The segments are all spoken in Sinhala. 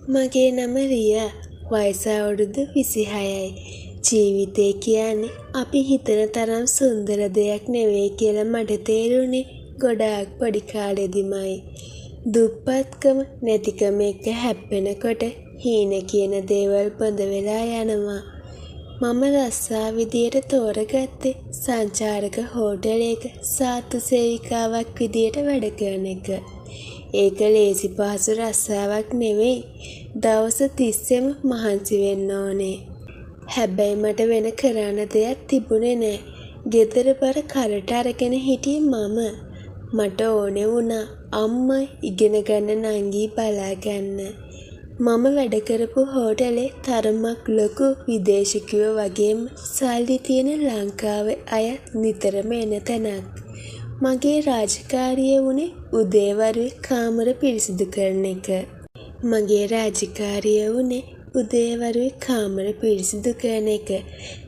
මගේ නම රියා. වයස අවුරුදු 26යි. ජීවිතේ කියන්නේ අපි හිතන තරම් සුන්දර දෙයක් නෙවෙයි කියලා මට තේරුණේ ගොඩාක් පොඩි කාලෙදිමයි. දුප්පත්කම නැතිකම එක්ක හැප්පෙනකොට හීන කියන දේවල් බඳ වෙලා යනවා. මම රස්සා විදියට තෝරගත්තේ සංචාරක හෝටලයක සාත්තු සේවිකාවක් විදියට වැඩ කරන එක. ඒක ලේසි පහසු රස්සාවක් නෙවෙයි. දවස් 30ෙම මහන්සි වෙන්න ඕනේ. හැබැයි මට වෙන කරන්න දෙයක් තිබුණේ නෑ. ගෙදර බර කරට අරගෙන හිටියේ මම. මට ඕනේ වුණා අම්මා ඉගෙන ගන්න නංගි බලාගන්න. මම වැඩ කරපු හෝටලේ තරමක් ලොකු විදේශිකයෝ වගේම සල්ලි තියෙන ලංකාවේ අය නිතරම එන තැනක්. මගේ රාජකාරිය වුණේ උදේවරුේ කාමර පිරිසිදු කරන එක.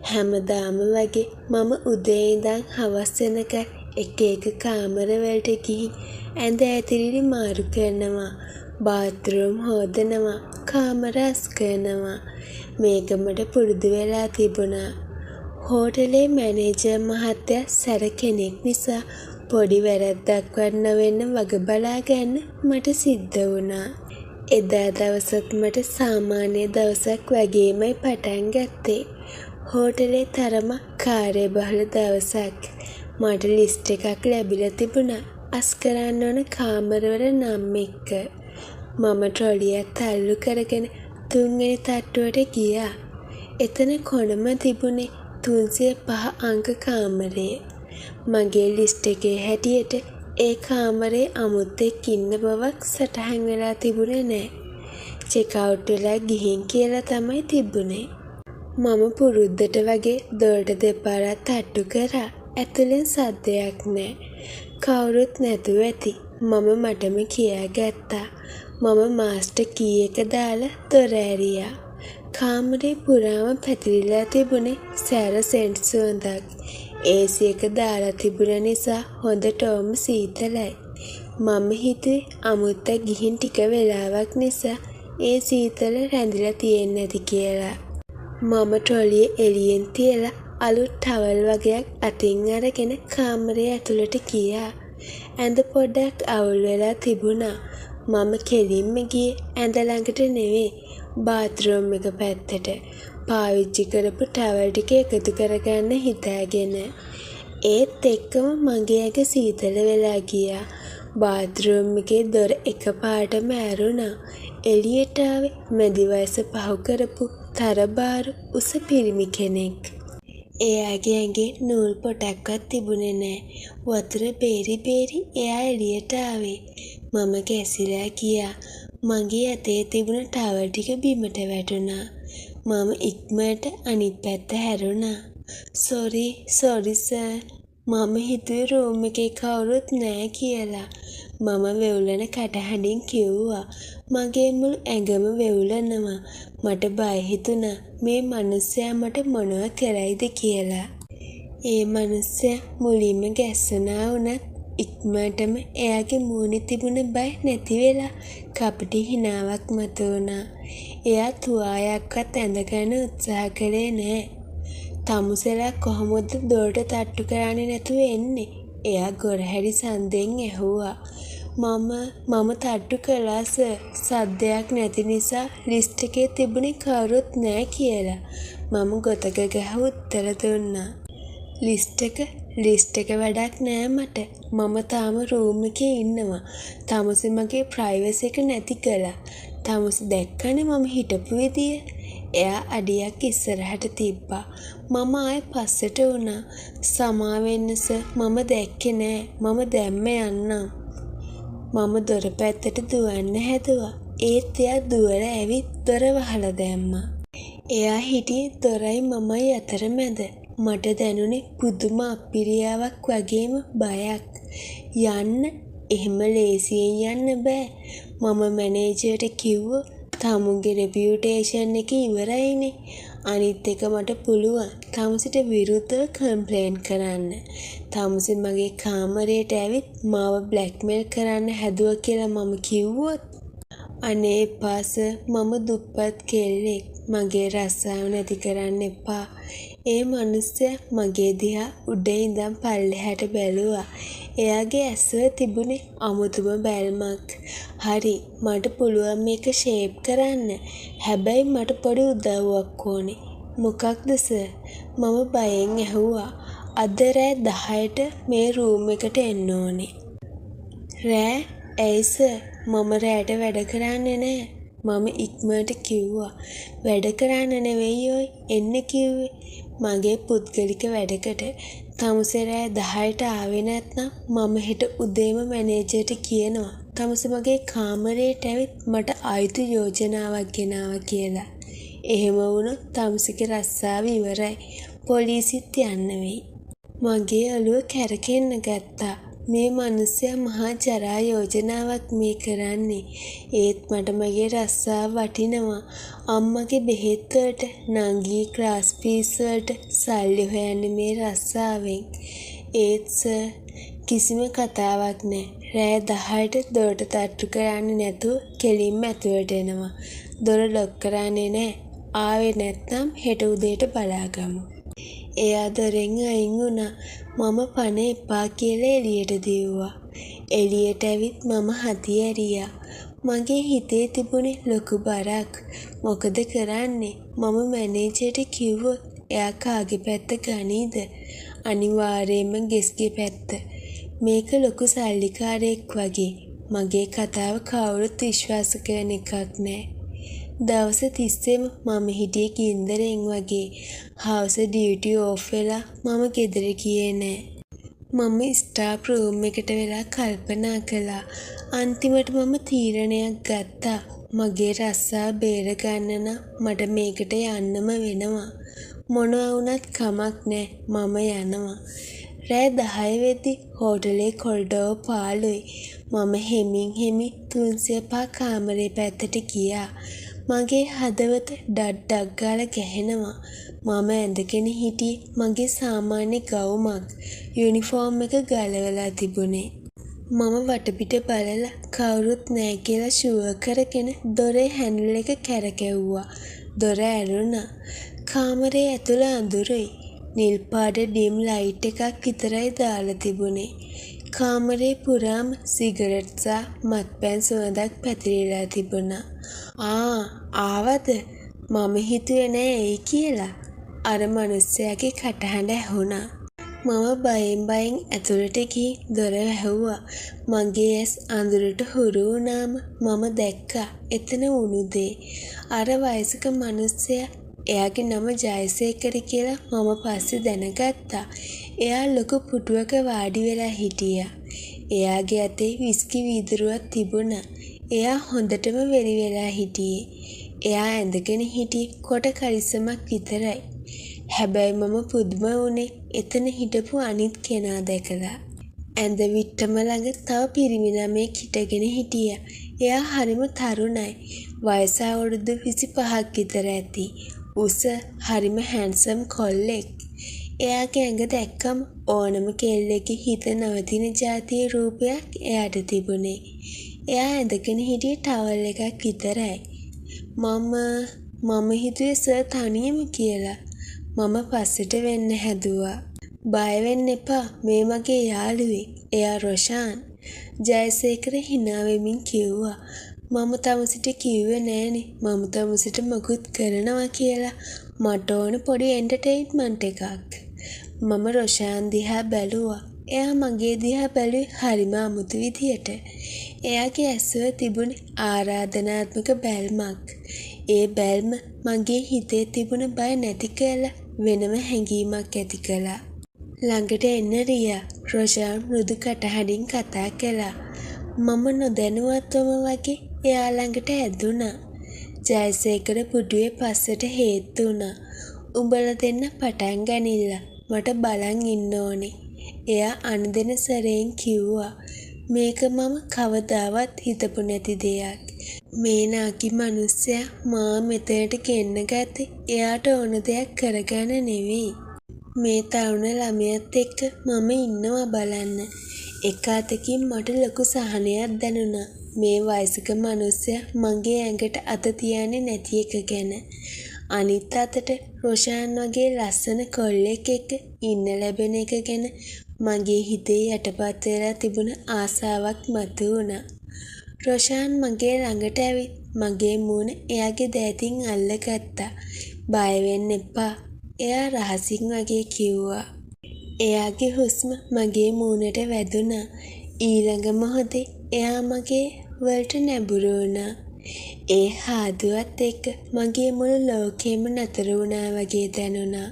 හැමදාම වගේ මම උදේ ඉඳන් හවස වෙනකන් එක එක කාමර වලට ගිහින් ඇඳ ඇතිරිලි මාරු කරනවා. බාත්රූම් හොදනවා. කාමර අස් කරනවා. මේක මට පුරුදු වෙලා තිබුණා. හෝටලේ මැනේජර් මහත්තයා සැර කෙනෙක් නිසා පොඩි වැරැද්දක්වත් නොවෙන්න වග බලා ගන්න මට සිද්ධ වුණා. එදා දවසත් මට සාමාන්‍ය දවසක් වගේමයි පටන් ගත්තේ. හෝටලේ තරම කාර්යබහුල දවසක්. මට ලිස්ට් එකක් ලැබිලා තිබුණා අස් කරන්න ඕන කාමරවල නම් එක්ක. මම ට්‍රොලියක් තල්ලු කරගෙන 3 වෙනි තට්ටුවට ගියා. එතන කොනම තිබුණේ 305 අංක කාමරය. මගේ ලිස්ට් එකේ හැටියට ඒ කාමරේ අමුත්තෙක් ඉන්න බවක් සටහන් වෙලා තිබුණේ නෑ. චෙක් අවුට් වෙලා ගිහින් කියලා තමයි තිබුණේ. මම පුරුද්දට වගේ දොරට දෙපාරක් තට්ටු කරා. ඇතුලෙන් සද්දයක් නෑ. කවුරුත් නැතුව ඇති. මම මටම කියාගත්තා. මම මාස්ටර් කී එක දාලා දොර ඇරියා. කාමරේ පුරාම පැතිරිලා තිබුණේ සැර සෙන්ට් සුවඳක්. AC එක දාලා තිබුණ නිසා හොඳටම සීතලයි. මම හිතුවේ අමුත්ත ගිහින් ටික වෙලාවක් නිසා ඒ සීතල රැඳිලා තියෙන්නේ නැති කියලා. මම ට්‍රොලිය එළියෙන් තියලා අලුත් ටවල් වගේක් අතින් අරගෙන කාමරේ ඇතුළට ගියා. ඇඳ පොඩ්ඩක් අවුල් වෙලා තිබුණා. මම කෙලින්ම ගියේ ඇඳ ළඟට නෙවෙයි බාත්රූම් එක පැත්තට. පාවිච්චි කරපු ටවල් ටික එකතු කරගන්න හිතාගෙන. ඒත් එක්කම මගේ ඇඟ සීතල වෙලා ගියා. බාත්රූම් එකේ දොර එකපාරටම ඇරුණා. එළියට ආවේ මැදි වයස පහු කරපු තරබාරු උස පිරිමි කෙනෙක්. එයාගේ ඇඟේ නූල් පොටක්වත් තිබුණේ නෑ. වතුර බේරි එයා එළියට ආවේ. මම කැසිලා ගියා. මගේ අතේ තිබුණ ටවල් ටික බිමට වැටුණා. මම ඉක්මනට අනිත් පැත්ත හැරුණා. Sorry sir. මම හිතුවේ රූම් එකේ කවුරුත් නෑ කියලා. මම වෙවුලන කටහඬින් කිව්වා. මගේ මුළු ඇඟම වෙවුලනවා. මට බය හිතුණා මේ මිනිස්සයා මට මොනව කරයිද කියලා. ඒ මිනිස්සයා මුලින්ම ගැස්සුණා වුණත් ඉක්මනටම එයාගේ මූණේ තිබුණ බය නැති වෙලා කපටි හිනාවක් මතුවුණා. එයා තුවාලයක්වත් ඇඳගන්න උත්සාහ කළේ නෑ. තමුසෙලා කොහොමද දොරට තට්ටු කරන්නේ නැතුව එන්නේ? එයා ගොරහැරි සන්දෙන් ඇහුවා. මම තට්ටු කළා සර්. සද්දයක් නැති නිසා ලිස්ට් එකේ තිබුණේ කවුරුත් නෑ කියලා. මම ගොතක ගහ උත්තර දුන්නා. ලිස්ට් එක වැඩක් නෑ මට. මම තාම රූම් එකේ ඉන්නවා. තමුසෙ මගේ ප්‍රයිවසි එක නැති කළා. තමුසෙ දැක්කනේ මම හිටපු විදිය. එයා අඩියක් ඉස්සරහට තිබ්බා. මම ආයෙ පස්සට වුණා. සමාවෙන්න සර්. මම දැක්කේ නෑ. මම දැම්ම යන්නම්. මම දොර පැත්තට දුවන්න හැදුවා. ඒත් එයා දුවලා ඇවිත් දොර වහලා දැම්මා. එයා හිටියේ දොරයි මමයි අතරමැද. මට දැනුනේ පුදුම අපිරියාවක් වගේම බයක්. යන්න එහෙම ලේසියෙන් යන්න බෑ. මම මැනේජර්ට කිව්වා තමුගේ රෙපියුටේෂන් එක ඉවරයිනේ. අනිත් එක මට පුළුවන් තමුසිට විරුද්ධව කම්ප්ලේන්ට් කරන්න. තමුසි මගේ කාමරයට ඇවිත් මාව බ්ලැක්මේල් කරන්න හැදුවා කියලා මම කිව්වොත් අනේ එපාස මම දුප්පත් කෙල්ලෙක්. මගේ රස්සාව නැති කරන්න එපා. ඒ මනුස්සයා මගේ දිහා උඩ ඉඳන් පල්ලෙහාට බැලුවා. එයාගේ ඇස්වල තිබුණේ අමුතුම බැල්මක්. හරි මට පුළුවන් මේක ෂේප් කරන්න. හැබැයි මට පොඩි උදව්වක් ඕනේ. මොකක්ද සර්? මම බයෙන් ඇහුවා. අද රෑ 10ට මේ රූම් එකට එන්න ඕනේ. රෑ? ඇයි සර්? මම රෑට වැඩ කරන්නේ නෑ. මම ඉක්මනට කිව්වා. වැඩ කරන්න නෙවෙයි ඔයි එන්න කිව්වේ. මගේ පුද්ගලික වැඩකට. තමුසේ රෑ 10ට ආවේ නැත්නම් මම හෙට උදේම මැනේජර්ට කියනවා. තමුසේ මගේ කාමරයට ඇවිත් මට අයිති යෝජනාවක් ගෙනාවා කියලා. එහෙම වුණොත් තමුසේගේ රස්සාව ඉවරයි. පොලිසියට යන්න වෙයි. මගේ ඔළුව කැරකෙන්න ගත්තා. මේ මිනිස්සයා මහා ජරා යෝජනාවක් මේ කරන්නේ. ඒත් මට මගේ රස්සාව වටිනවා. අම්මගේ බෙහෙත් වලට, නංගී ක්ලාස් ෆීස් වලට සල්ලි හොයන්නේ මේ රස්සාවෙන්. ඒත් සර් කිසිම කතාවක් නැහැ. රෑ 10ට දොරට තට්ටු කරන්නේ නැතුව කෙලින්ම ඇතුළට එනවා. දොර ලොක් කරන්නේ නැහැ. ආවේ නැත්නම් හෙට උදේට බලාගමු. එයා දොරෙන් අයින් වුණා. මම පණ එපා කියලා එළියට දිව්වා. එළියට ඇවිත් මම හති ඇරියා. මගේ හිතේ තිබුණේ ලොකු බරක්. මොකද කරන්නේ? මම මැනේජර්ට කිව්වොත් එයා කාගේ පැත්ත ගනීද? අනිවාර්යයෙන්ම ගෙස්ගේ පැත්ත. මේක ලොකු සල්ලිකාරයෙක් වගේ. මගේ කතාව කවුරුත් විශ්වාස කරන එකක් නෑ. දවස් 30ෙම මම හිටියේ ගින්දරෙන් වගේ. හවස ඩියුටි ඕෆ් වෙලා මම ගෙදර ගියේ නෑ. මම ස්ටාෆ් රූම් එකට වෙලා කල්පනා කළා. අන්තිමට මම තීරණයක් ගත්තා. මගේ රස්සාව බේර ගන්න නම් මට මේකට යන්නම වෙනවා. මොනවා වුණත් කමක් නෑ. මම යනවා. රෑ 10 වෙද්දි හෝටලේ කොරිඩෝර් පාළුයි. මම හෙමින් 305 කාමරේ පැත්තට ගියා. මගේ හදවත ඩඩ්ඩක් ගාලා ගැහෙනවා. මම ඇඳගෙන හිටියේ මගේ සාමාන්‍ය ගවුමක්. යුනිෆෝම් එක ගලවලා තිබුණේ. මම වටපිට බලලා කවුරුත් නැහැ කියලා ෂුවර් කරගෙන දොරේ හැන්ඩල් එක කැරකෙව්වා. දොර ඇරුණා. කාමරේ ඇතුළ අඳුරුයි. නිල් පාට ඩිම් ලයිට් එකක් විතරයි දාලා තිබුණේ. කාමරේ පුරාම සිගරට් සහ මත්පැන් සුවඳක් පැතිරිලා තිබුණා. ආවද? මම හිතුවේ නෑ ඒ කියලා. අර මිනිස්සයාගේ කටහඬ ඇහුණා. මම බයෙන් ඇතුළට ගිහින් දොර වැහුවා. මගේ ඇස් අඳුරට හුරු වුණාම මම දැක්කා එතන වුණු දේ. අර වයසක මිනිස්සයා, එයාගේ නම ජයසේකර කියලා මම පස්සේ දැනගත්තා. එයා ලොකු පුටුවක වාඩි වෙලා හිටියා. එයාගේ අතේ විස්කි වීදුරුවක් තිබුණා. එයා හොඳටම වෙරි වෙලා හිටියේ. එයා ඇඳගෙන හිටියේ කොට කලිසමක් විතරයි. හැබැයි මම පුදුම වුණේ එතන හිටපු අනිත් කෙනා දැකලා. ඇඳ විට්ටම ළඟ තව පිරිමි ළමයෙක් හිටගෙන හිටියා. එයා හරිම තරුණයි. වයස අවුරුදු 25ක් විතර ඇති. උස හරිම හැන්සම් කොල්ලෙක්. එයාගේ ඇඟ දැක්කම ඕනම කෙල්ලෙක්ගේ හිත නවතින જાතියේ රූපයක් එයාට තිබුණේ. එයා ඇඳගෙන හිටියේ ටවල් එකක් විතරයි. මම හිතුවේ සර් තනියම කියලා. මම පස්සට වෙන්න හැදුවා. බය වෙන්න එපා. මේ මගේ යාළුවෙක්. එයා රොෂාන්. ජයසේකර hina වෙමින් කිව්වා. මම තමුසිට කිව්වේ නෑනේ. මම තමුසිට මොකුත් කරනවා කියලා. මට ඕන පොඩි එන්ටර්ටේන්මන්ට් එකක්. මම රොෂාන් දිහා බැලුවා. එයා මගේ දිහා බැලුවේ හරිම අමුතු විදියට. එයාගේ ඇස්වල තිබුණේ ආරාධනාත්මක බැල්මක්. ඒ බැල්ම මගේ හිතේ තිබුණ බය නැති කරලා වෙනම හැඟීමක් ඇති කළා. ළඟට එන්න රියා. රොෂාන් මෘදු කටහඬින් කතා කළා. මම නොදැනුවත්වම වගේ එයා ළඟට ඇදුණා. ජයසේකර පුටුවේ පස්සට හේතු වුණා. උඹලා දෙන්න පටන් ගනිල්ල. මට බලන් ඉන්න ඕනේ. එයා අනදෙන සැරෙන් කිව්වා. මේක මම කවදාවත් හිතපු නැති දෙයක්. මේ නාකි මිනිස්සයා මා මෙතනට ගෙන්න ගත්තේ එයාට ඕන දෙයක් කරගන්න නෙවෙයි. මේ තරුණ ළමයාත් එක්ක මම ඉන්නවා බලන්න. එක අතකින් මට ලොකු සහනයක් දැනුණා. මේ වයසක මිනිස්සයා මගේ ඇඟට අත තියන්නේ නැති එක ගැන. අනිත් අතට රොෂාන් වගේ ලස්සන කොල්ලෙක් එක්ක ඉන්න ලැබෙන එක ගැන මගේ හිතේ යටපත් වෙලා තිබුණ ආසාවක් මතුවුණා. රොෂාන් මගේ ළඟට ඇවිත් මගේ මූණ එයාගේ දෑතින් අල්ලගත්තා. බය වෙන්න එපා. එයා රහසින් වගේ කිව්වා. එයාගේ හුස්ම මගේ මූණට වැදුනා. ඊළඟ මොහොතේ එයා මගේ වලට නැඹුරු වුණා. ඒ හාදුවත් එක්ක මගේ මුළු ලෝකෙම නතර වුණා වගේ දැනුණා.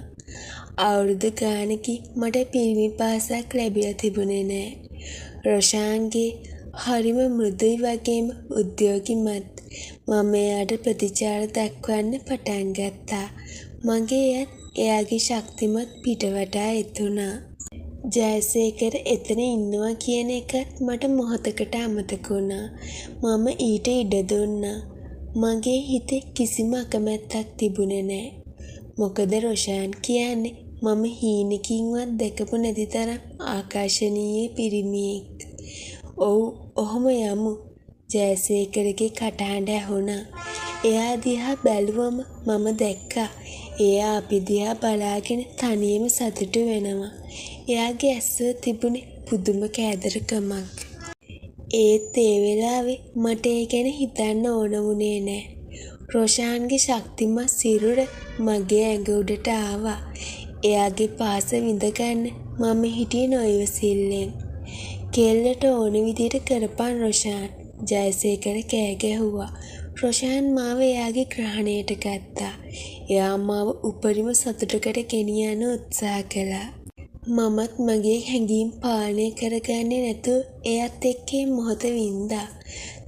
අවුරුදු ගානකින් මට පිරිමි පාසක් ලැබිලා තිබුණේ නෑ. රොෂාන්ගේ හරිම මෘදුයි වගේම උද්‍යෝගිමත්. මම එයාට ප්‍රතිචාර දක්වන්න පටන් ගත්තා. මගේ ඇත් එයාගේ ශක්තිමත් පිටවටා එතුණා. ජයසේකර එතන ඉන්නවා කියන එකත් මට මොහොතකට අමතක වුණා. මම ඊට ඉඩ දුන්නා. මගේ හිතේ කිසිම අකමැත්තක් තිබුණේ නෑ. මොකද රොෂාන් කියන්නේ මම හීනකින්වත් දැකපු නැති තරම් ආකර්ශනීය පිරිමියෙක්. ඔව් ඔහොම යමු. ජයසේකරගේ කටහඬ ඇහුණා. එයා දිහා බැලුවම මම දැක්කා. එයා අපි දිහා බලාගෙන තනියම සතුටු වෙනවා. එයාගේ ඇස්වල තිබුණේ පුදුම කෑදරකමක්. ඒත් ඒ වෙලාවේ මට ඒ ගැන හිතන්න ඕන වුණේ නෑ. රොෂාන්ගේ ශක්තිමත් සිරුර මගේ ඇඟ උඩට ආවා. එයාගේ පාස විඳගන්න මම හිටියේ නොයවසිල්ලෙන්. කෙල්ලට ඕන විදිහට කරපන් රොෂාන්. ජයසේකර කෑ ගැහුවා. රොෂාන් මාව එයාගේ ග්‍රහණයට ගත්තා. එයා මාව උපරිම සතුටකට ගෙනියන්න උත්සාහ කළා. මමත් මගේ හැඟීම් පාලනය කරගන්නේ නැතුව එයත් එක්ක මොහොත වින්දා.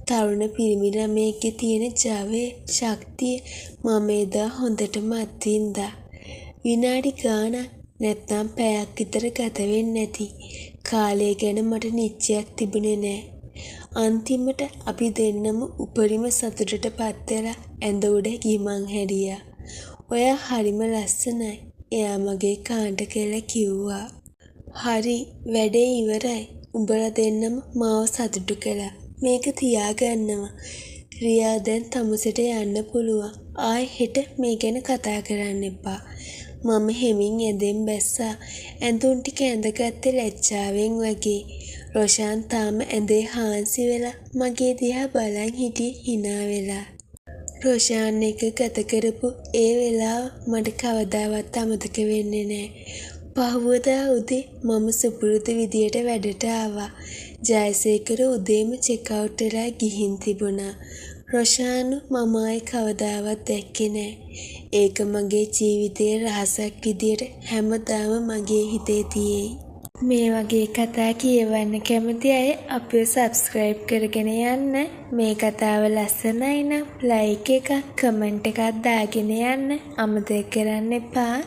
තරුණ පිරිමි ළමයෙක්ගේ තියෙන ජවය, ශක්තිය මම එදා හොඳටම අත්විඳා. විනාඩි ගාණක් නැත්නම් පැයක් විතර ගත වෙන්නේ නැති. කාලය ගැන මට නිශ්චයක් තිබුණේ නෑ. අන්තිමට අපි දෙන්නම උපරිම සතුටටපත් වෙලා ඇඳ උඩ ගිමන් හැරියා. ඔයා හරිම ලස්සනයි. එයා මගේ කාණ්ඩ කියලා කිව්වා. හරි වැඩේ ඉවරයි. උඹලා දෙන්නම මාව සතුටු කළා. මේක තියාගන්නවා. රියා දැන් තමුසෙට යන්න පුළුවන්. ආයෙ හෙට මේ ගැන කතා කරන්න එපා. මම හෙමින් ඇඳෙන් බැස්සා. ඇඳුම් ටික ඇඳගත්තේ ලැජ්ජාවෙන් වගේ. රොෂාන් තාම ඇඳේ හාන්සි වෙලා මගේ දිහා බලන් හිටියේ hina වෙලා. රොෂාන් එක ගත කරපු ඒ වෙලාව මට කවදාවත් අමතක වෙන්නේ නෑ. පහුවදා උදේ මම සුපුරුදු විදියට වැඩට ආවා. ජයසේකර උදේම චෙක් අවුට් වෙලා ගිහින් තිබුණා. රොෂාන් මම ආයේ කවදාවත් දැක්කේ නෑ. ඒක මගේ ජීවිතයේ රහසක් විදියට හැමදාම මගේ හිතේ තියෙයි. මේ වගේ කතා කියවන්න කැමති අය අපිව සබ්ස්ක්‍රයිබ් කරගෙන යන්න. මේ කතාව ලස්සනයි නම් ලයික් එකක් කමෙන්ට් එකක් දාගෙන යන්න අමතක කරන්න එපා.